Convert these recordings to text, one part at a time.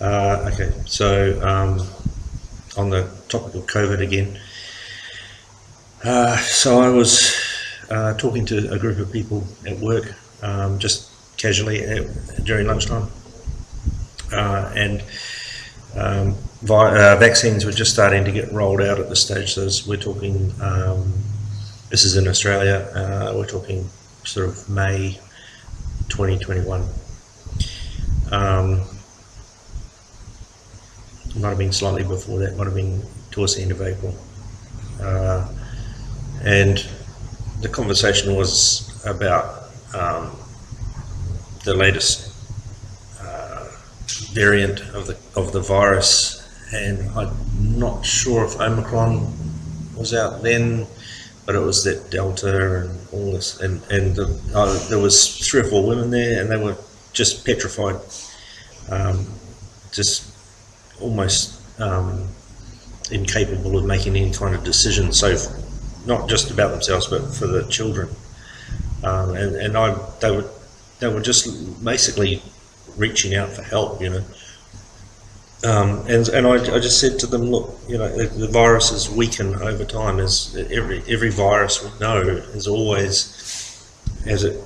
Okay, so on the topic of COVID again. So I was talking to a group of people at work, just casually during lunchtime, and vaccines were just starting to get rolled out at this stage. So we're talking, this is in Australia, we're talking sort of May 2021. Might have been slightly before that, might have been towards the end of April. And the conversation was about the latest variant of the virus, and I'm not sure if Omicron was out then, but it was that Delta and all this, and there was 3 or 4 women there, and they were just petrified, just almost incapable of making any kind of decision. So not just about themselves, but for the children, they were just basically reaching out for help, you know. And I just said to them, look, you know, the viruses weaken over time, as every virus we know is always, as it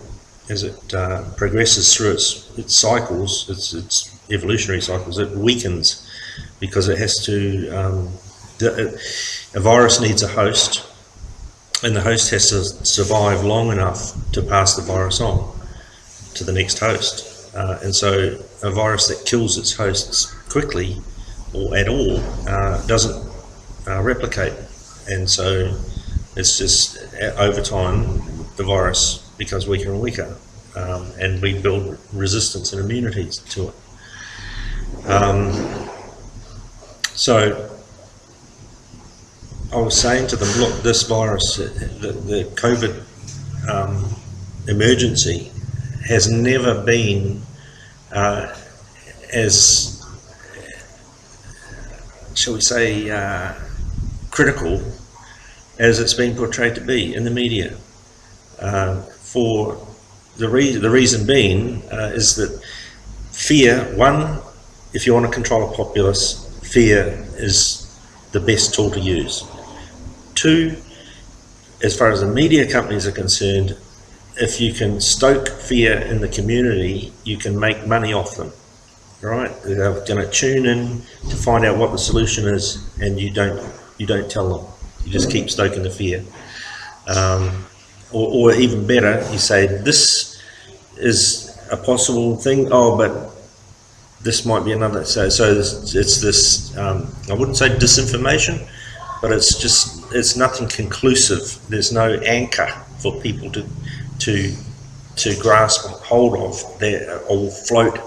progresses through its cycles, its evolutionary cycles, it weakens because it has to. A virus needs a host, and the host has to survive long enough to pass the virus on to the next host. And so a virus that kills its hosts quickly or at all doesn't replicate. And so it's just, over time, the virus becomes weaker and weaker, and we build resistance and immunity to it. So I was saying to them, look, this virus, the COVID emergency has never been as, shall we say, critical as it's been portrayed to be in the media. For the reason being is that fear, one, if you want to control a populace, fear is the best tool to use. 2, as far as the media companies are concerned, if you can stoke fear in the community, you can make money off them, right? They're going to tune in to find out what the solution is, and you don't tell them. You just keep stoking the fear. Or even better, you say, this is a possible thing, oh, but this might be another. So it's this, I wouldn't say disinformation, but it's nothing conclusive. There's no anchor for people to grasp hold of. They all float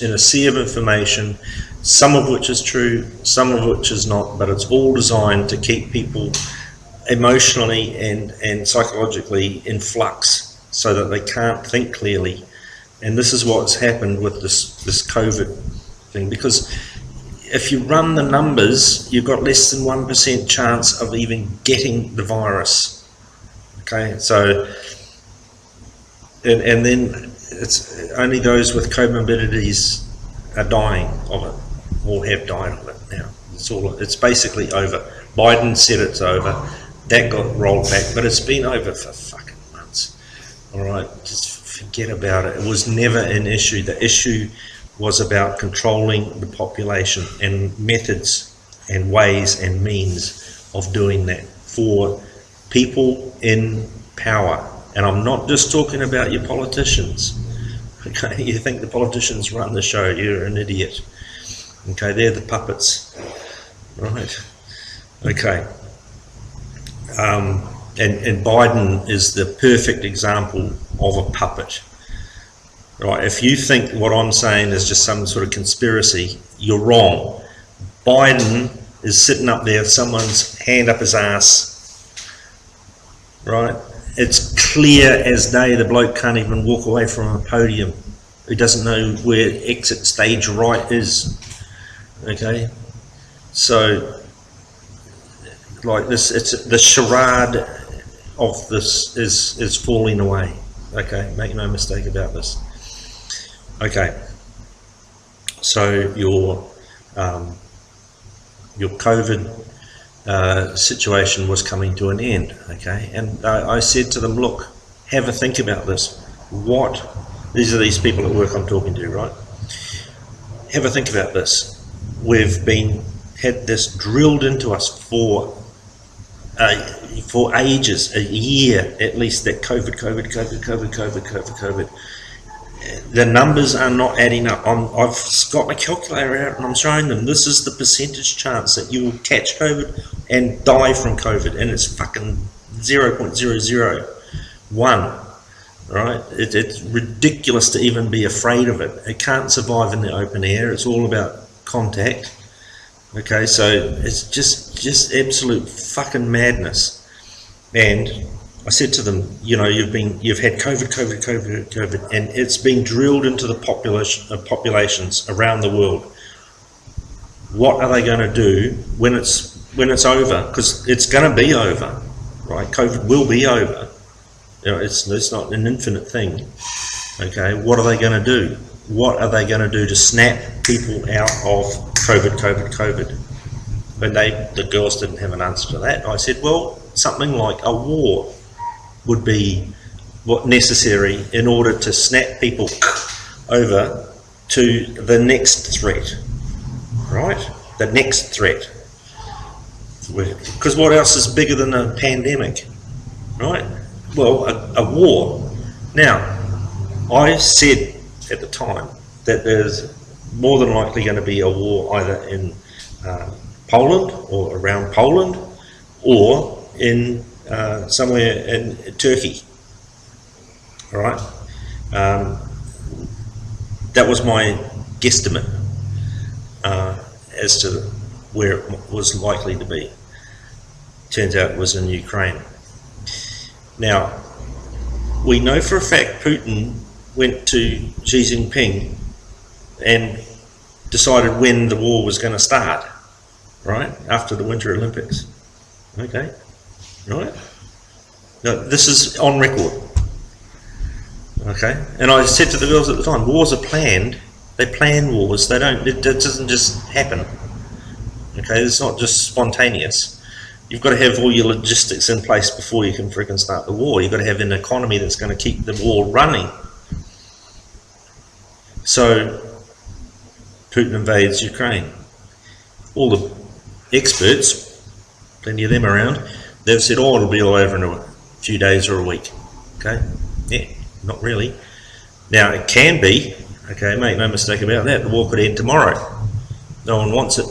in a sea of information, some of which is true, some of which is not, but it's all designed to keep people emotionally and psychologically in flux so that they can't think clearly. And this is what's happened with this COVID thing, because if you run the numbers, you've got less than 1% chance of even getting the virus. Okay, so and then it's only those with comorbidities are dying of it, or have died of it now. It's basically over. Biden said it's over. That got rolled back, but it's been over for fucking months. All right, just forget about it. It was never an issue. The issue was about controlling the population and methods and ways and means of doing that for people in power. And I'm not just talking about your politicians. Okay, you think the politicians run the show, you're an idiot. Okay, they're the puppets. Right. Okay. And Biden is the perfect example of a puppet. Right, if you think what I'm saying is just some sort of conspiracy, you're wrong. Biden is sitting up there with someone's hand up his ass. Right? It's clear as day the bloke can't even walk away from a podium. He doesn't know where exit stage right is. Okay? So, like this, it's the charade of this is falling away. Okay, make no mistake about this. Okay, So your COVID situation was coming to an end, okay? And I said to them, look, have a think about this. These are these people at work I'm talking to, right? Have a think about this. We've had this drilled into us for ages, a year at least, that COVID. The numbers are not adding up. I've got my calculator out and I'm showing them this is the percentage chance that you will catch COVID and die from COVID, and it's fucking 0.001. Right? It's ridiculous to even be afraid of it. It can't survive in the open air. It's all about contact. Okay, so it's just absolute fucking madness. And I said to them, you know, you've had COVID, and it's been drilled into the populations around the world. What are they going to do when it's over? Because it's going to be over, right? COVID will be over. You know, it's not an infinite thing. Okay, what are they going to do? What are they going to do to snap people out of COVID? But the girls didn't have an answer to that. I said, well, something like a war would be what necessary in order to snap people over to the next threat, right? The next threat. Because what else is bigger than a pandemic, right? Well, a war. Now, I said at the time that there's more than likely going to be a war either in Poland or around Poland, or in somewhere in Turkey. All right, that was my guesstimate as to where it was likely to be. Turns out it was in Ukraine. Now, we know for a fact Putin went to Xi Jinping and decided when the war was going to start, right? After the Winter Olympics. Okay, right? Now, this is on record. Okay, and I said to the girls at the time, wars are planned. They plan wars. They don't. It doesn't just happen. Okay, it's not just spontaneous. You've got to have all your logistics in place before you can freaking start the war. You've got to have an economy that's going to keep the war running. So Putin invades Ukraine. All the experts, plenty of them around, they've said, oh, it'll be all over in a few days or a week. Okay? Yeah, not really. Now, it can be, okay, make no mistake about that, the war could end tomorrow. No one wants it.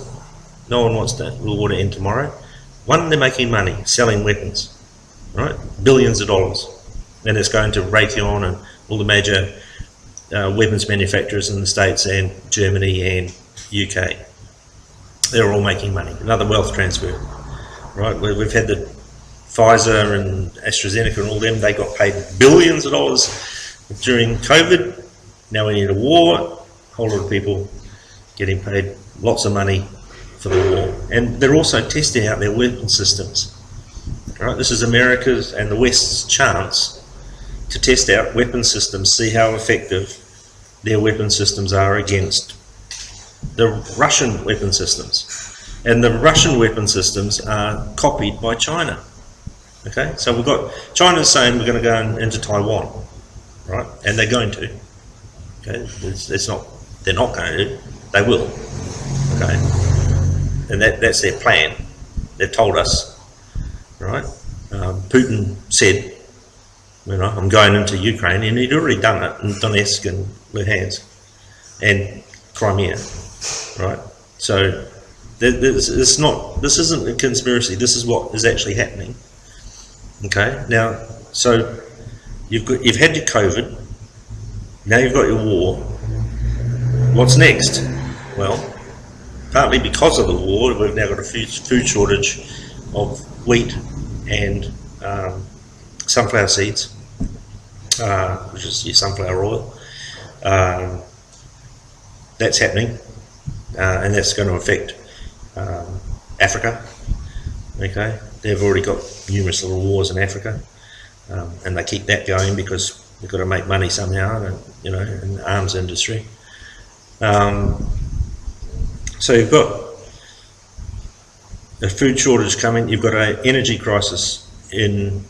No one wants the war to end tomorrow. One, they're making money, selling weapons, right? Billions of dollars. And it's going to Raytheon and all the major weapons manufacturers in the States and Germany and UK. They're all making money. Another wealth transfer, right? We've had the Pfizer and AstraZeneca and all them, they got paid billions of dollars during COVID. Now we need a war. A whole lot of people getting paid lots of money for the war. And they're also testing out their weapon systems. Right? This is America's and the West's chance to test out weapon systems, see how effective their weapon systems are against the Russian weapon systems. And the Russian weapon systems are copied by China. Okay, so we've got China's saying we're going to go into Taiwan, right? And they're going to. Okay, it's not. They're not going to. They will. Okay, and that's their plan. They've told us, right? Putin said, you know, I'm going into Ukraine, and he'd already done it in Donetsk and Luhansk and Crimea, right? So it's not. This isn't a conspiracy. This is what is actually happening. Okay, now, so you've had your COVID, now you've got your war. What's next? Well, partly because of the war, we've now got a food shortage of wheat and sunflower seeds, which is your sunflower oil. That's happening, and that's going to affect Africa. Okay, they've already got numerous little wars in Africa, and they keep that going because they've got to make money somehow, you know, in the arms industry. So you've got a food shortage coming, you've got an energy crisis in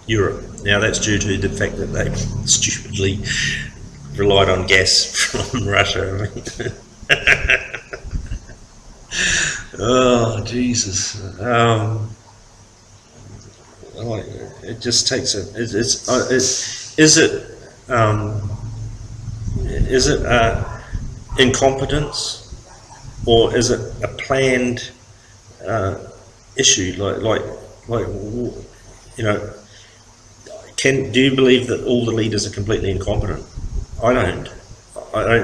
Europe. Now that's due to the fact that they stupidly relied on gas from Russia. Oh, Jesus. It just takes is it incompetence, or is it a planned issue? Like you know, do you believe that all the leaders are completely incompetent? I don't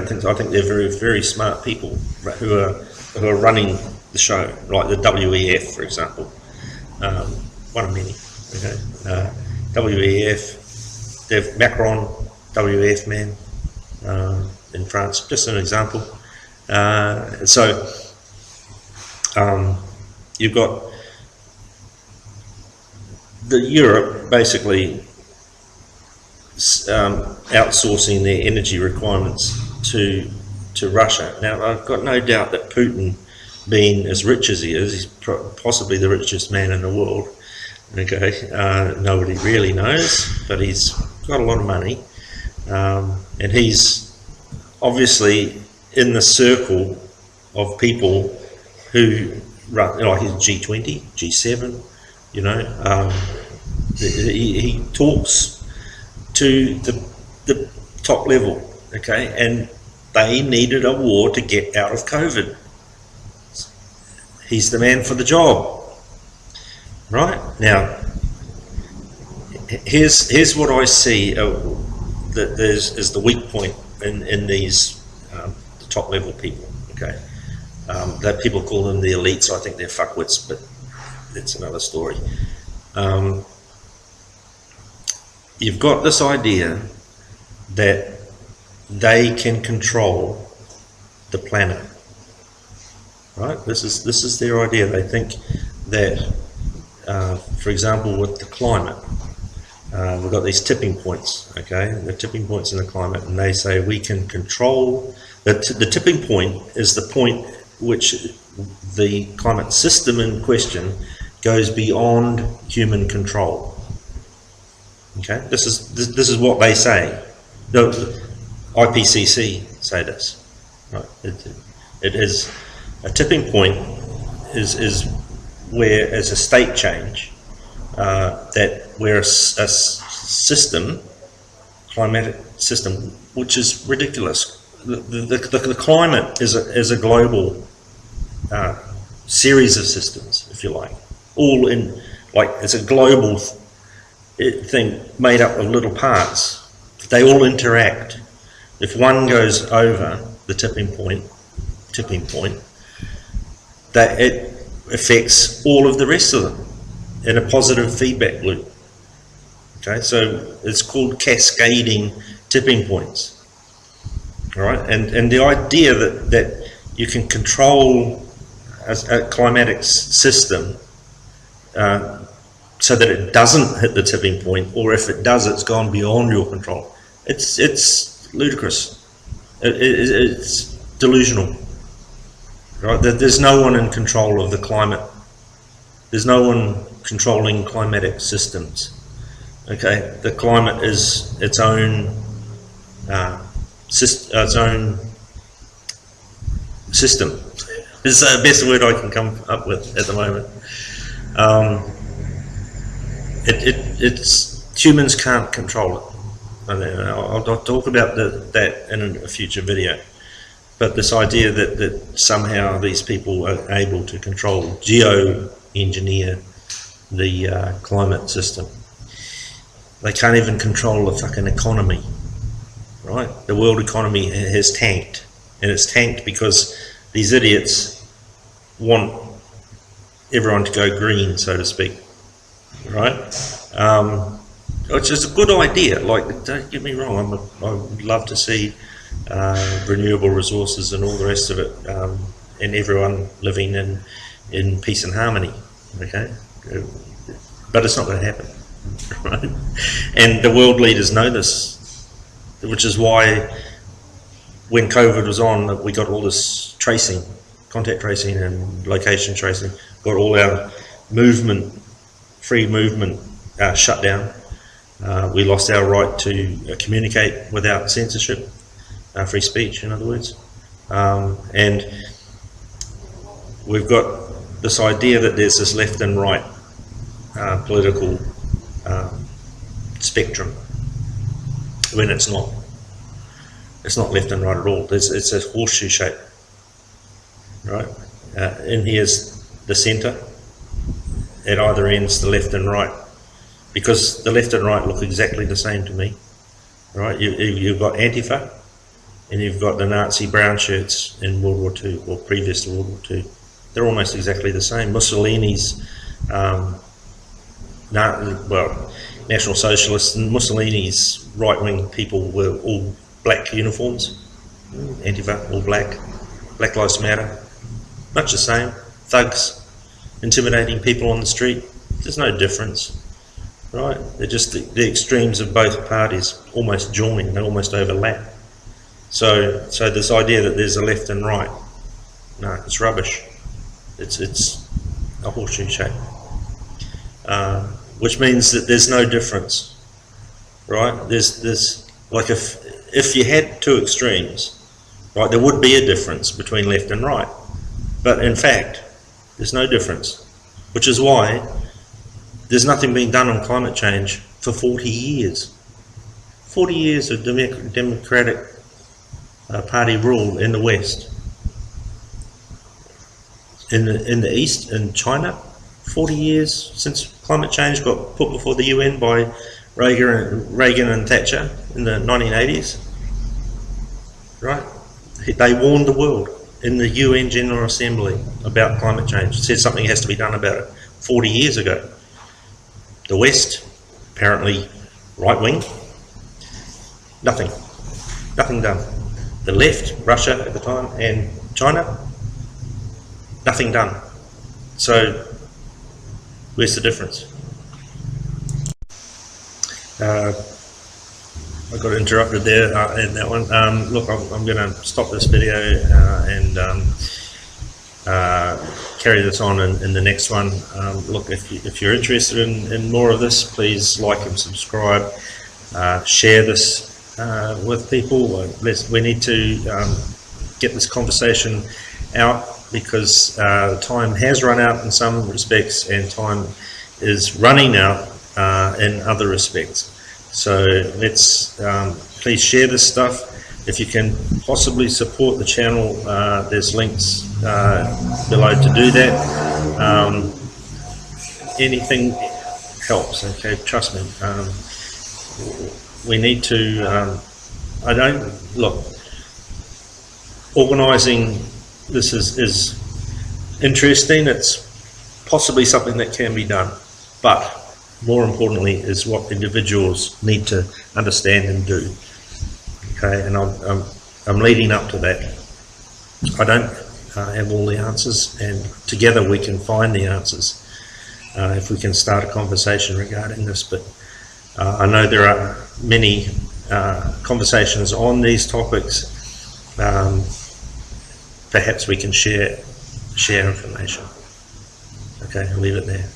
think so. I think they're very, very smart people who are running the show, like the WEF, for example, one of many. Okay, WEF, they've Macron, WEF man in France, just an example. So you've got the Europe basically outsourcing their energy requirements to Russia. Now, I've got no doubt that Putin, being as rich as he is, he's possibly the richest man in the world. Okay, nobody really knows, but he's got a lot of money, and he's obviously in the circle of people who run, like his G20, G7. You know, he talks to the top level. Okay, and they needed a war to get out of COVID. He's the man for the job. Right, now, here's what I see that is the weak point in these the top level people. Okay, that people call them the elites. I think they're fuckwits, but that's another story. You've got this idea that they can control the planet. Right, this is their idea. They think that. For example, with the climate, we've got these tipping points, okay? The tipping points in the climate, and they say we can control, the tipping point is the point which the climate system in question goes beyond human control. Okay, this is what they say. The IPCC say this. Right? It is a tipping point is where as a state change, that where a system, climatic system, which is ridiculous. The climate is a global series of systems, if you like, all in, like, it's a global thing made up of little parts. They all interact. If one goes over the tipping point, that it affects all of the rest of them in a positive feedback loop. Okay, so it's called cascading tipping points. All right, and the idea that you can control a climatic system so that it doesn't hit the tipping point, or if it does, it's gone beyond your control. It's ludicrous. It's delusional. Right? There's no one in control of the climate. There's no one controlling climatic systems. Okay, the climate is its own system. Is the best word I can come up with at the moment. It's humans can't control it. And I'll talk about that in a future video. But this idea that somehow these people are able to control, geo-engineer the climate system. They can't even control the fucking economy, right? The world economy has tanked, and it's tanked because these idiots want everyone to go green, so to speak, right? Which is a good idea. Like, don't get me wrong, I would love to see renewable resources and all the rest of it, and everyone living in peace and harmony. Okay, but it's not going to happen, right? And the world leaders know this, which is why when COVID was on, we got all this tracing, contact tracing and location tracing, got all our movement, free movement shut down. We lost our right to communicate without censorship, free speech in other words. And we've got this idea that there's this left and right political spectrum, when it's not. It's not left and right at all. It's a horseshoe shape, right? In here's the centre. At either ends, the left and right, because the left and right look exactly the same to me, right? You've got Antifa, and you've got the Nazi brown shirts in World War II, or previous to World War II. They're almost exactly the same. Mussolini's, National Socialists and Mussolini's right-wing people were all black uniforms. Antifa, all black. Black Lives Matter, much the same. Thugs, intimidating people on the street. There's no difference, right? They're just the extremes of both parties almost join, they almost overlap. So this idea that there's a left and right, no, it's rubbish. It's a horseshoe shape, which means that there's no difference, right? There's like if you had two extremes, right, there would be a difference between left and right, but in fact, there's no difference, which is why there's nothing being done on climate change for 40 years. 40 years of Democratic Party rule in the West. In the East, in China, 40 years since climate change got put before the UN by Reagan and Thatcher in the 1980s. Right? They warned the world in the UN General Assembly about climate change. Said something has to be done about it 40 years ago. The West, apparently right-wing, nothing done. The left, Russia at the time, and China, nothing done. So where's the difference? I got interrupted there in that one. Look, I'm going to stop this video and carry this on in the next one. Look, if you're interested in more of this, please like and subscribe. Share this with people. We need to get this conversation out, because time has run out in some respects and time is running out in other respects. So let's please share this stuff. If you can possibly support the channel, there's links below to do that. Anything helps, okay, trust me. We need to, organising this is interesting. It's possibly something that can be done, but more importantly is what individuals need to understand and do. Okay, and I'm leading up to that. I don't have all the answers, and together we can find the answers if we can start a conversation regarding this. But I know there are many conversations on these topics. Perhaps we can share information. Okay, I'll leave it there.